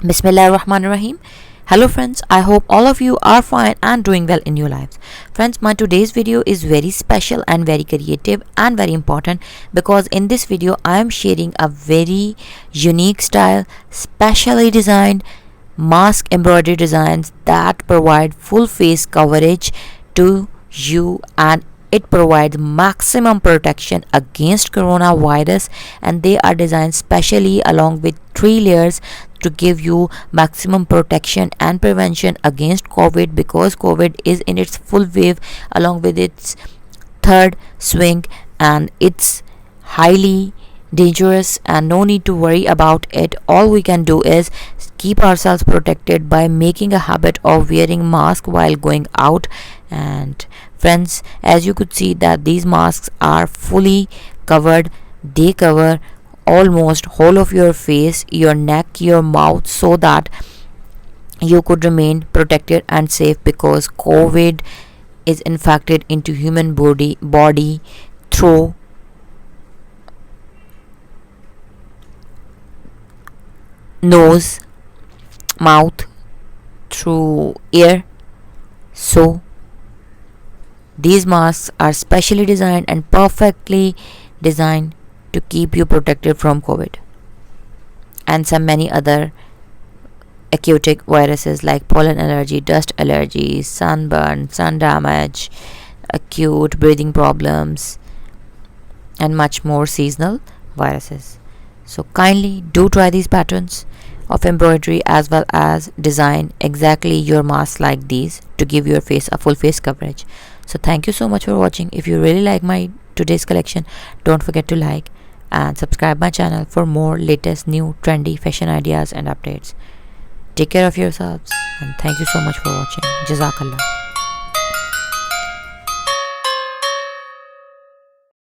Bismillahirrahmanirrahim. Hello friends, I hope all of you are fine and doing well in your lives. Friends, my today's video is very special and very creative and very important because in this video I am sharing a very unique style, specially designed mask embroidery designs that provide full face coverage to you, and it provides maximum protection against coronavirus, and they are designed specially along with 3 layers to give you maximum protection and prevention against COVID, because COVID is in its full wave along with its third swing, and it's highly dangerous and no need to worry about it. All we can do is keep ourselves protected by making a habit of wearing mask while going out. And friends, as you could see that these masks are fully covered. They cover almost whole of your face, your neck, your mouth, so that you could remain protected and safe, because COVID is infected into human body through nose, mouth, through air. So these masks are specially designed and perfectly designed to keep you protected from COVID and some many other aquatic viruses like pollen allergy, dust allergy, sunburn, sun damage, acute breathing problems, and much more seasonal viruses. So kindly do try these patterns of embroidery as well as design exactly your mask like these to give your face a full face coverage. So thank you so much for watching. If you really like my today's collection, don't forget to like and subscribe my channel for more latest new trendy fashion ideas and updates. Take care of yourselves and thank you so much for watching. Jazakallah.